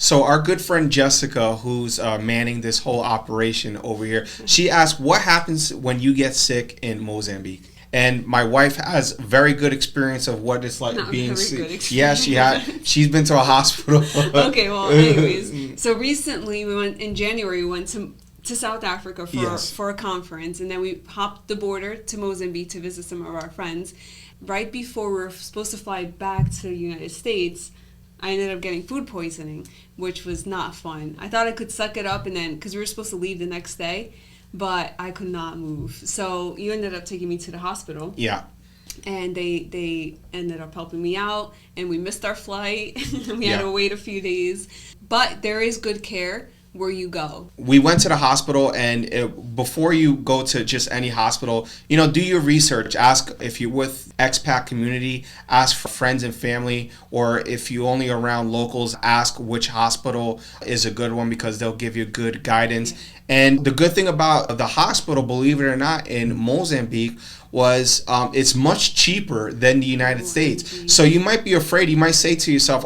So our good friend Jessica, who's manning this whole operation over here, she asked, what happens when you get sick in Mozambique? And my wife has very good experience of what it's like Not being very good sick. Yeah, she's been to a hospital. Okay, well, anyways. So recently, in January, we went to South Africa for a conference, and then we hopped the border to Mozambique to visit some of our friends. Right before we were supposed to fly back to the United States, I ended up getting food poisoning, which was not fun. I thought I could suck it up, and then, because we were supposed to leave the next day, but I could not move. So you ended up taking me to the hospital. Yeah. And they ended up helping me out, and we missed our flight. We had to wait a few days. But there is good care where you go. We went to the hospital, and before you go to just any hospital, do your research. Ask if you're with expat community, ask for friends and family, or if you only around locals, ask which hospital is a good one, because they'll give you good guidance. And the good thing about the hospital, believe it or not, in Mozambique was it's much cheaper than the United States. So you might be afraid. You might say to yourself,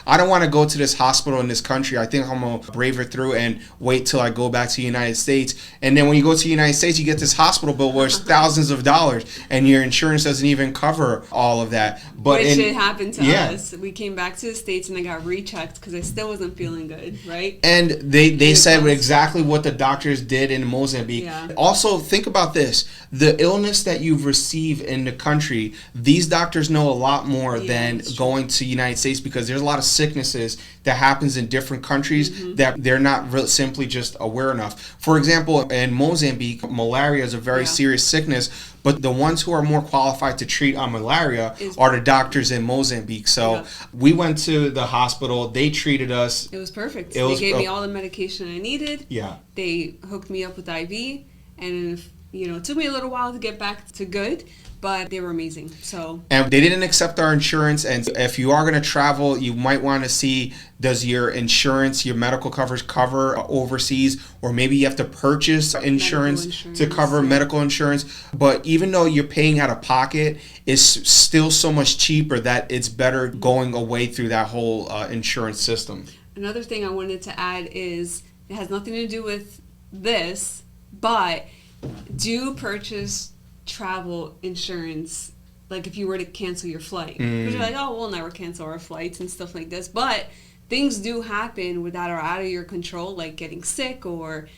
I don't want to go to this hospital in this country. I think I'm going to brave it through and wait till I go back to the United States. And then when you go to the United States, you get this hospital bill where it's thousands of dollars, and your insurance doesn't even cover all of that. But it happened to us. We came back to the States, and I got rechecked because I still wasn't feeling good, right? And they said exactly what the doctors did in Mozambique. Yeah. Also, think about this. The illness that you've received in the country, these doctors know a lot more than going to the United States, because there's a lot of sicknesses that happens in different countries that they're not simply just aware enough. For example, in Mozambique, malaria is a very serious sickness, but the ones who are more qualified to treat malaria are the doctors in Mozambique. So we went to the hospital. They treated us. It was perfect. They gave me all the medication I needed. Yeah. They hooked me up with IV, and it took me a little while to get back to good, but they were amazing. And they didn't accept our insurance. And if you are going to travel, you might want to see, does your insurance, your medical coverage cover overseas, or maybe you have to purchase insurance to cover medical insurance. But even though you're paying out of pocket, it's still so much cheaper that it's better going away through that whole insurance system. Another thing I wanted to add is, it has nothing to do with this, but do purchase travel insurance, like if you were to cancel your flight. Because you're like, we'll never cancel our flights and stuff like this. But things do happen that are out of your control, like getting sick or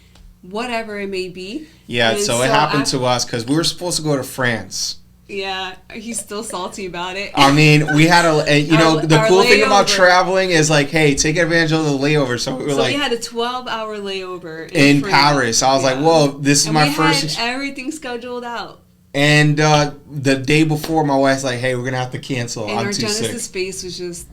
whatever it may be. Yeah, so it happened to us because we were supposed to go to France. Yeah, he's still salty about it. I mean, we had the cool thing about traveling is like, hey, take advantage of the layover. So we had a 12-hour layover in Paris. I was like, whoa, this is my first. We had everything scheduled out. And the day before, my wife's like, hey, we're going to have to cancel. And I'm our too Genesis sick. face was just...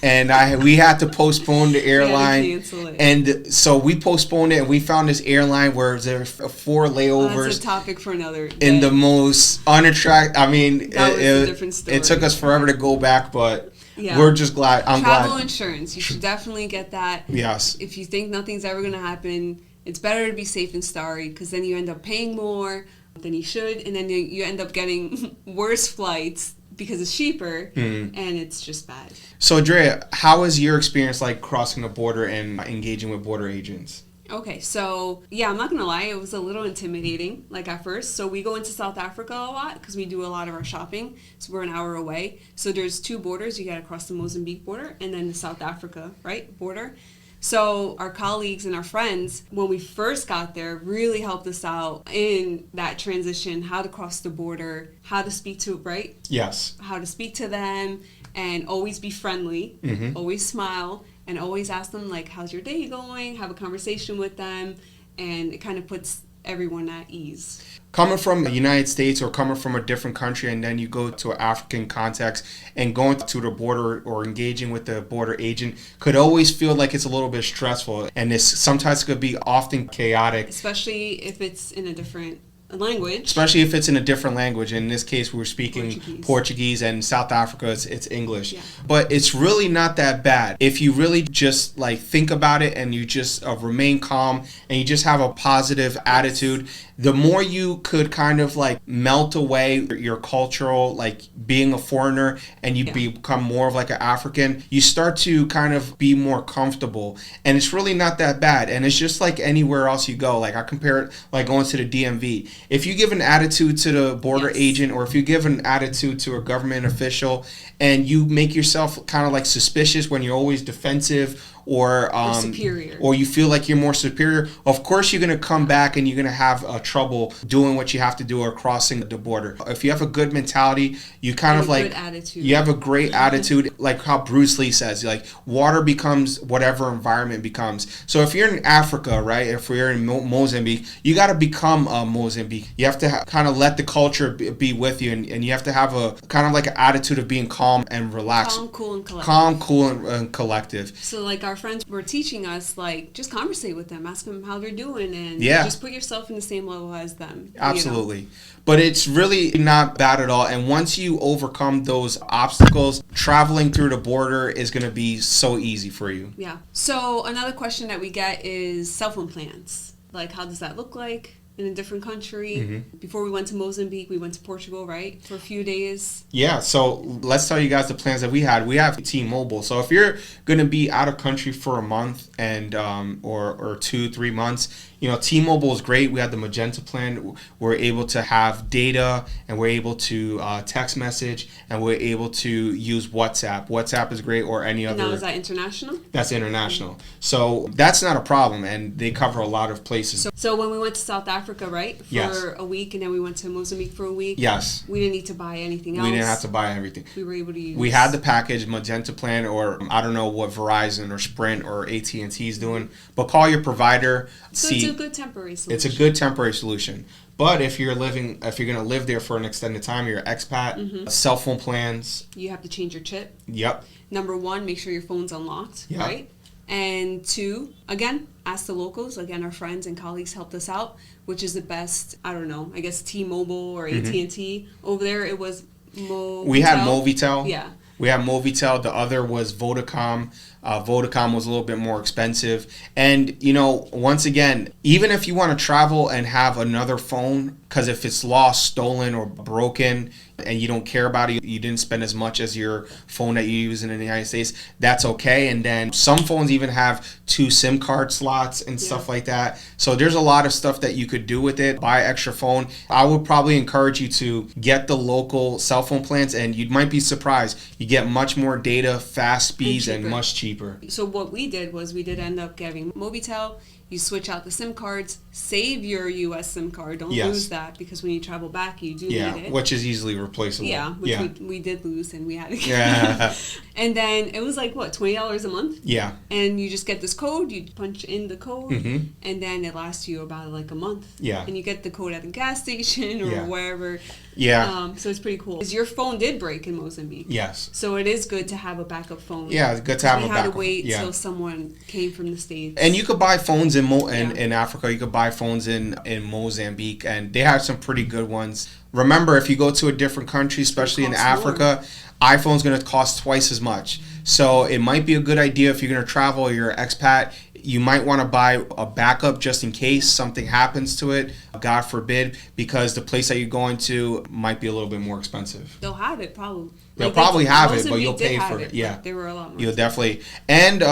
And we had to postpone the airline. We had to cancel it. And so we postponed it, and we found this airline where there were 4 layovers. That's a topic for another day. In the most unattractive... I mean, that was a different story. It took us forever to go back, but... Yeah. We're just glad. I'm glad. Travel insurance. You should definitely get that. Yes. If you think nothing's ever going to happen, it's better to be safe than sorry, because then you end up paying more than you should, and then you end up getting worse flights because it's cheaper, and it's just bad. So, Andrea, how was your experience like crossing the border and engaging with border agents? Okay, so, I'm not going to lie, it was a little intimidating, like at first. So we go into South Africa a lot because we do a lot of our shopping. So we're an hour away. So there's 2 borders. You got to cross the Mozambique border and then the South Africa, border. So our colleagues and our friends, when we first got there, really helped us out in that transition, how to cross the border, how to speak to, Yes. How to speak to them, and always be friendly, always smile, and always ask them, like, how's your day going? Have a conversation with them, and it kind of puts everyone at ease. Coming from the United States or coming from a different country, and then you go to an African context and going to the border or engaging with the border agent could always feel like it's a little bit stressful, and this sometimes could be often chaotic. Especially if it's in a different language. Especially if it's in a different language. In this case, we were speaking Portuguese, and South Africa, it's English. Yeah. But it's really not that bad. If you really just think about it, and you just remain calm, and you just have a positive attitude, the more you could kind of like melt away your cultural, like being a foreigner, and you become more of like an African, you start to kind of be more comfortable. And it's really not that bad. And it's just like anywhere else you go. Like I compare it like going to the DMV. If you give an attitude to the border agent, or if you give an attitude to a government official, and you make yourself kind of like suspicious when you're always defensive, or superior, or you feel like you're more superior, of course you're going to come back and you're going to have trouble doing what you have to do or crossing the border. If you have a good mentality, you kind of like you have a great attitude, like how Bruce Lee says, like water becomes whatever environment becomes. So if you're in Africa, right, if you're in Mozambique, you got to become Mozambique. You have to kind of let the culture be with you, and you have to have a kind of like an attitude of being calm and relaxed. Calm, cool, and collective. Calm, cool, and collective. So like our friends were teaching us, like, just conversate with them, ask them how they're doing, and just put yourself in the same level as them. Absolutely. You know? But it's really not bad at all. And once you overcome those obstacles, traveling through the border is going to be so easy for you. Yeah. So another question that we get is cell phone plans. Like, how does that look like in a different country? Mm-hmm. Before we went to Mozambique, we went to Portugal, right? For a few days. Yeah, so let's tell you guys the plans that we had. We have T-Mobile. So if you're going to be out of country for a month and or 2-3 months, you know, T-Mobile is great. We had the Magenta plan. We're able to have data, and we're able to text message, and we're able to use WhatsApp. WhatsApp is great, or any other. Now, is that international? That's international. Mm-hmm. So that's not a problem, and they cover a lot of places. So when we went to South Africa, right, for a week, and then we went to Mozambique for a week. Yes. We didn't need to buy anything else. We didn't have to buy everything. We were able to use. We had the package Magenta plan, or I don't know what Verizon or Sprint or AT&T is doing, but call your provider. So it's a good temporary solution. It's a good temporary solution. But if you're going to live there for an extended time, you're an expat, cell phone plans. You have to change your chip. Yep. Number 1, make sure your phone's unlocked, right? And 2, again, ask the locals. Again, our friends and colleagues helped us out, which is the best, I don't know, I guess T-Mobile or AT&T. Over there, it was Movitel. We had Movitel. Yeah. We had Movitel. The other was Vodacom. Vodacom was a little bit more expensive. And, you know, once again, even if you want to travel and have another phone, because if it's lost, stolen, or broken, and you don't care about it, you didn't spend as much as your phone that you use in the United States, that's okay. And then some phones even have 2 SIM card slots and stuff like that. So there's a lot of stuff that you could do with it. Buy an extra phone. I would probably encourage you to get the local cell phone plans, and you might be surprised. You get much more data, fast speeds, and much cheaper. So what we did was we did end up getting Movitel. You switch out the SIM cards, save your U.S. SIM card. Don't lose that, because when you travel back, you do need it. Which is easily replaceable. Yeah, which we did lose, and we had to get it. And then it was like, what, $20 a month? Yeah. And you just get this code, you punch in the code, and then it lasts you about like a month. Yeah. And you get the code at the gas station or wherever. Yeah. So it's pretty cool. Because your phone did break in Mozambique. Yes. So it is good to have a backup phone. Yeah, it's good to have a backup. We had to wait till someone came from the States. And you could buy phones in Africa. You could buy phones in Mozambique, and they have some pretty good ones. Remember, if you go to a different country, especially in Africa, iPhone's going to cost twice as much. So it might be a good idea if you're going to travel or you're an expat. You might want to buy a backup just in case something happens to it, God forbid, because the place that you're going to might be a little bit more expensive. They'll have it probably. They'll probably have it, but you'll pay for it. Yeah, there were a lot more. You'll definitely. And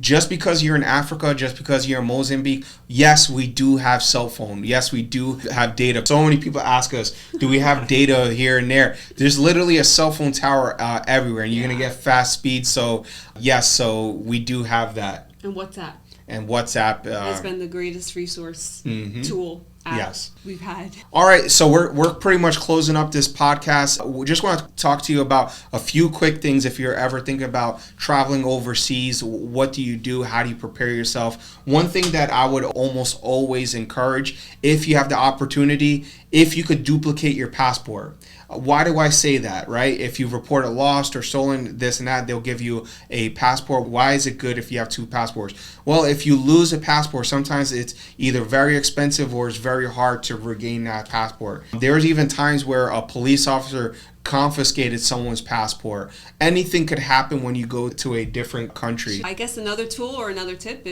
just because you're in Africa, just because you're in Mozambique, yes, we do have cell phone. Yes, we do have data. So many people ask us, do we have data here and there? There's literally a cell phone tower everywhere, and you're going to get fast speed. So, yes, so we do have that. And WhatsApp. And WhatsApp has been the greatest resource tool we've had. All right, so we're pretty much closing up this podcast. We just want to talk to you about a few quick things. If you're ever thinking about traveling overseas, what do you do? How do you prepare yourself? One thing that I would almost always encourage, if you have the opportunity, if you could duplicate your passport. Why do I say that, right? If you report it lost or stolen, this and that, they'll give you a passport. Why is it good if you have 2 passports? Well, if you lose a passport, sometimes it's either very expensive or it's very hard to regain that passport. There's even times where a police officer confiscated someone's passport. Anything could happen when you go to a different country. I guess another tool or another tip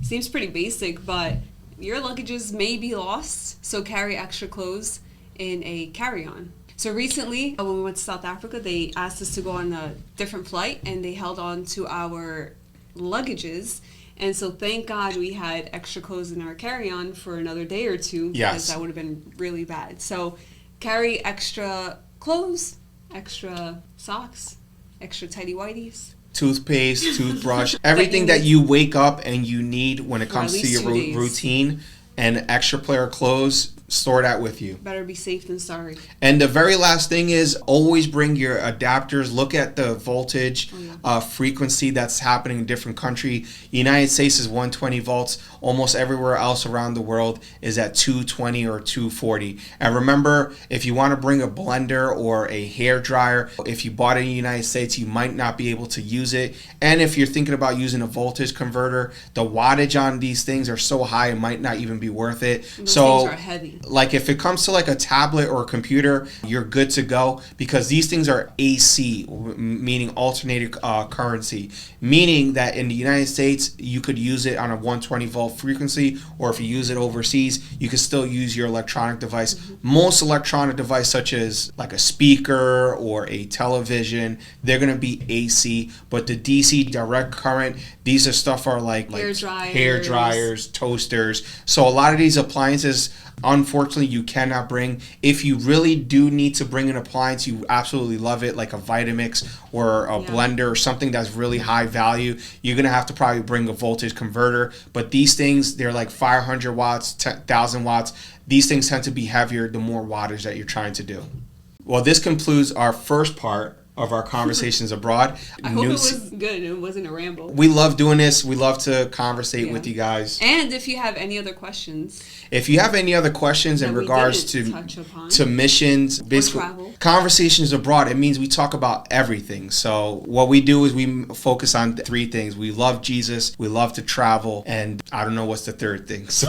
seems pretty basic, but your luggages may be lost, so carry extra clothes in a carry-on. So recently, when we went to South Africa, they asked us to go on a different flight, and they held on to our luggages. And so thank God we had extra clothes in our carry-on for another day or two, because that would have been really bad. So carry extra clothes, extra socks, extra tighty-whities. Toothpaste, toothbrush, everything that you wake up and you need when it comes to your routine, and extra pair of clothes, store that with you. Better be safe than sorry. And the very last thing is always bring your adapters. Look at the voltage, frequency that's happening in different country. United States is 120 volts. Almost everywhere else around the world is at 220 or 240. And remember, if you want to bring a blender or a hair dryer, if you bought it in the United States, you might not be able to use it. And if you're thinking about using a voltage converter, the wattage on these things are so high, it might not even be worth it. Those things are heavy. Like if it comes to like a tablet or a computer, you're good to go, because these things are AC, meaning alternating currency, meaning that in the United States you could use it on a 120 volt frequency, or if you use it overseas, you can still use your electronic device. Most electronic device, such as like a speaker or a television, they're going to be AC, but the DC direct current, these are stuff are like hair dryers, toasters. So a lot of these appliances, unfortunately, you cannot bring. If you really do need to bring an appliance, you absolutely love it, like a Vitamix or a blender or something that's really high value, you're going to have to probably bring a voltage converter. But these things, they're like 500 watts, 10,000 watts. These things tend to be heavier the more wattage that you're trying to do. Well, this concludes our first part of our conversations abroad. I hope it was good. It wasn't a ramble. We love doing this. We love to conversate with you guys. And if you have any other questions. If you have any other questions in regards to missions, basically conversations abroad, it means we talk about everything. So what we do is we focus on 3 things. We love Jesus, we love to travel, and I don't know what's the third thing. So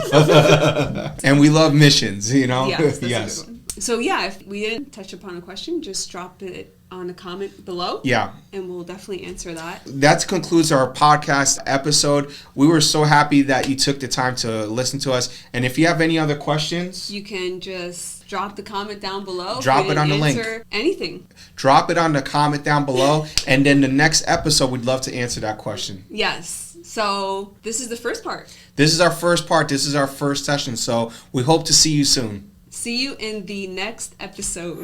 and we love missions, you know? Yes. Yes. So yeah, if we didn't touch upon a question, just drop it on a comment below. Yeah. And we'll definitely answer that. That concludes our podcast episode. We were so happy that you took the time to listen to us. And if you have any other questions, you can just drop the comment down below. Drop it on the link. Anything. Drop it on the comment down below. And then the next episode, we'd love to answer that question. Yes. So this is the first part. This is our first part. This is our first session. So we hope to see you soon. See you in the next episode.